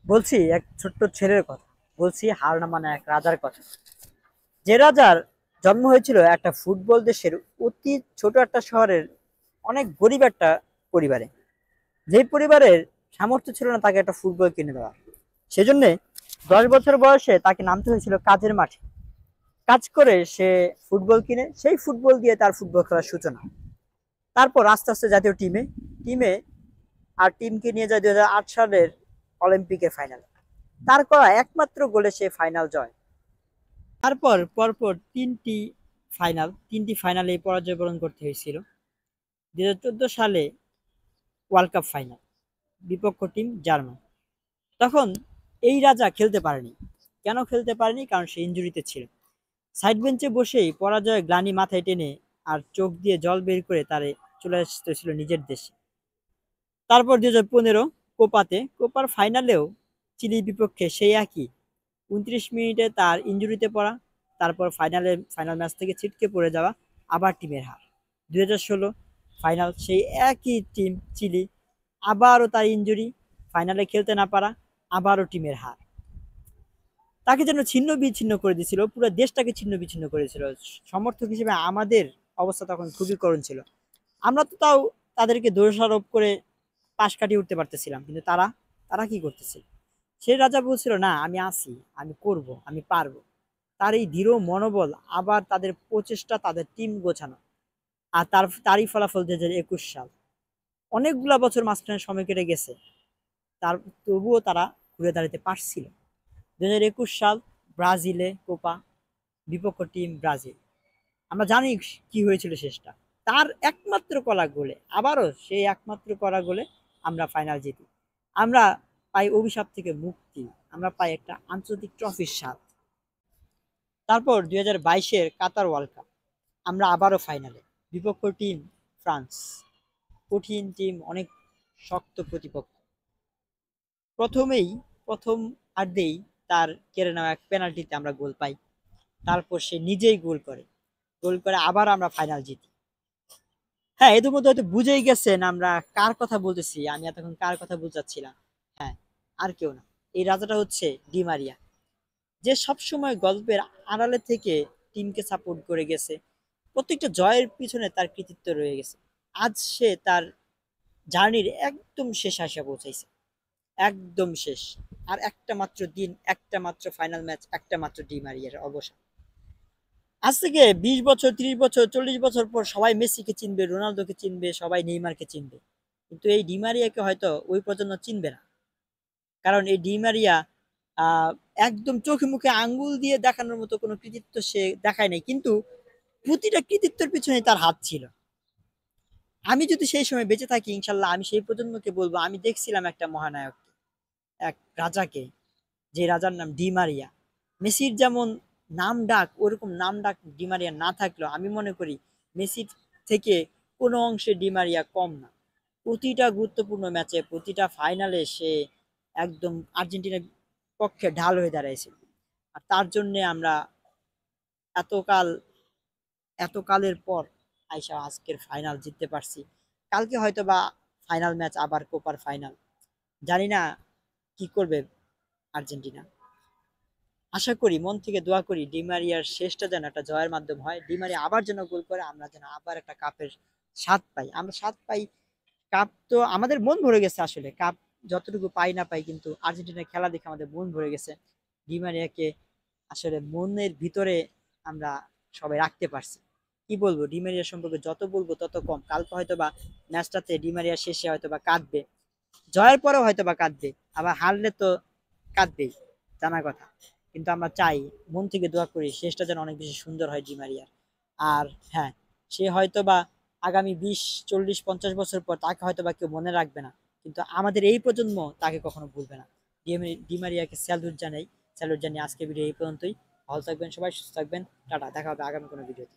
বলছি এক ছোট্ট ছেলের কথা। বলছি হার না মানে এক রাজার কথা। যে রাজার জন্ম হয়েছিল একটা ফুটবল দেশের অতি ছোট একটা শহরের অনেক গরিব একটা পরিবারে। যেই পরিবারের সামর্থ্য ছিল না তাকে একটা ফুটবল কিনে দেওয়া, সেজন্য 10 বছর বয়সে তাকে নামতে হয়েছিল কাজের মাঠে। কাজ করে সে ফুটবল কিনে, সেই ফুটবল দিয়ে তার ফুটবল খেলার সূচনা। তারপর আস্তে আস্তে জাতীয় টিমে টিমে আর টিমকে নিয়ে যায় 2008 সালের অলিম্পিকের ফাইনাল। তার করা একমাত্র গোলে সে ফাইনাল জয়। তারপর পরপর তিনটি ফাইনালে পরাজয় বরণ করতে হয়েছিল। 2014 সালে ওয়ার্ল্ড কাপ ফাইনাল, বিপক্ষ টিম জার্মান। তখন এই রাজা খেলতে পারেনি। কেন খেলতে পারেনি? কারণ সে ইনজুরিতে ছিল। সাইড বেঞ্চে বসেই পরাজয়ের গ্লানি মাথায় টেনে আর চোখ দিয়ে জল বের করে তারে চলে আসতেছিল নিজের দেশে। তারপর 2015 কোপার ফাইনালেও চিলির বিপক্ষে সেই একই 29 মিনিটে তার ইনজুরিতে পড়া, তারপর ফাইনাল ম্যাচ থেকে ছিটকে পড়ে যাওয়া, আবার টিমের হার। 2016 ফাইনাল, সেই একই টিম চিলি, আবারও তার ইনজুরি, ফাইনালে খেলতে না পারা, আবারও টিমের হার। তাকে যেন ছিন্ন বিচ্ছিন্ন করে দিয়েছিল, পুরো দেশটাকে ছিন্ন বিচ্ছিন্ন করেছিল। সমর্থক হিসেবে আমাদের অবস্থা তখন খুবই করুণ ছিল। আমরা তো তাও তাদেরকে দোষারোপ করে পাশ কাটিয়ে উঠতে পারতেছিলাম, কিন্তু তারা তারা কি করতেছিল? সেই রাজা বলছিল, না আমি আসি, আমি করব, আমি পারবো। তার এই দৃঢ় মনোবল, আবার তাদের প্রচেষ্টা, তাদের টিম গোছানো, আর তারই ফলাফল 2021 সাল। অনেকগুলা বছর মাঝখানে সময় কেটে গেছে, তার তবুও তারা ঘুরে দাঁড়াতে পারছিল। 2021 সাল ব্রাজিলে কোপা, বিপক্ষ টিম ব্রাজিল। আমরা জানি কি হয়েছিল শেষটা। তার একমাত্র করা গোলে, আবারও সেই একমাত্র করা গোলে আমরা ফাইনাল জিতি। আমরা পাই অভিশাপ থেকে মুক্তি, আমরা পাই একটা আন্তর্জাতিক ট্রফির স্বাদ। তারপর 2022-এর কাতার ওয়ার্ল্ড কাপ, আমরা আবারও ফাইনালে, বিপক্ষ টিম ফ্রান্স। কঠিন টিম, অনেক শক্ত প্রতিপক্ষ। প্রথমেই প্রথমার্ধেই তার কেড়ে নেওয়া এক পেনাল্টিতে আমরা গোল পাই। তারপর সে নিজেই গোল করে আবার আমরা ফাইনাল জিতি। হ্যাঁ, এদের মধ্যে হয়তো বুঝেই গেছেন আমরা কার কথা বলতেছি, আমি এতক্ষণ কার কথা বুঝাচ্ছিলাম। হ্যাঁ, আর কেউ না, এই রাজাটা হচ্ছে ডি মারিয়া, যে সবসময় গল্পের আড়ালে থেকে টিমকে সাপোর্ট করে গেছে। প্রত্যেকটা জয়ের পিছনে তার কৃতিত্ব রয়ে গেছে। আজ সে তার জার্নির একদম শেষ আসা পৌঁছাইছে, একদম শেষ। আর একটা মাত্র দিন, একটা মাত্র ফাইনাল ম্যাচ, একটা মাত্র ডি মারিয়ার অবসান। আজ থেকে 20 বছর, 30 বছর, 40 বছর পর সবাই মেসিকে চিনবে, রোনালদোকে চিনবে, সবাই নেইমারকে চিনবে, কিন্তু এই ডিমারিয়াকে হয়তো ওই প্রজন্ম চিনবে না। কারণ এই ডিমারিয়া আহ একদম চোখে মুখে আঙ্গুল দিয়ে দেখানোর মতো কোনো কৃতিত্ব সে দেখায় নাই, কিন্তু প্রতিটা কৃতিত্বের পিছনে তার হাত ছিল। আমি যদি সেই সময় বেঁচে থাকি, ইনশাল্লাহ আমি সেই প্রজন্মকে বলবো, আমি দেখছিলাম একটা মহানায়ক, এক রাজাকে, যে রাজার নাম ডি মারিয়া। মেসির যেমন নাম ডাক, ওরকম নাম ডাক ডি মারিয়া না থাকলেও আমি মনে করি মেসির থেকে কোনো অংশে ডি মারিয়া কম না। প্রতিটা গুরুত্বপূর্ণ ম্যাচে, প্রতিটা ফাইনালে সে একদম আর্জেন্টিনার পক্ষে ঢাল হয়ে দাঁড়াইছিল। আর তার জন্য আমরা এতকাল এতকালের পর আইসা আজকের ফাইনাল জিততে পারছি। কালকে হয়তো বা ফাইনাল ম্যাচ, আবার কোপার ফাইনাল, জানি না কি করবে আর্জেন্টিনা। আশা করি, মন থেকে দোয়া করি, ডিমারিয়ার শেষটা যেন একটা জয়ের মাধ্যম হয়, ডিমারিয়া আবার যেন গোল করে, আমরা যেন আবার একটা কাপের স্বাদ পাই, আমরা স্বাদ পাই। কাপ তো আমাদের মন ভরে গেছে, আসলে কাপ যতটুকু পাই না পাই, কিন্তু আর্জেন্টিনার খেলা দেখে আমাদের মন ভরে গেছে। ডিমারিয়াকে আসলে মনের ভিতরে আমরা সবাই রাখতে পারছি। কি বলবো, ডিমারিয়া সম্পর্কে যত বলবো তত কম। কালকে হয়তো বা ম্যাচটাতে ডিমারিয়া শেষে হয়তো বা কাঁদবে, জয়ের পরেও হয়তো বা কাঁদবে, আবার হারলে তো কাঁদবেই, জানা কথা। কিন্তু আমরা চাই, মন থেকে দোয়া করি শেষটা যেন অনেক বেশি সুন্দর হয় ডিমারিয়ার। আর হ্যাঁ, সে হয়তো বা আগামী 20, 40, 50 বছর পর তাকে হয়তো বা কেউ মনে রাখবে না, কিন্তু আমাদের এই প্রজন্ম তাকে কখনো ভুলবে না। ডিমারিয়াকে স্যালুট জানিয়ে আজকে ভিডিও এই পর্যন্তই। ভালো থাকবেন সবাই, সুস্থ থাকবেন, টাটা, দেখা হবে আগামী কোনো ভিডিওতে।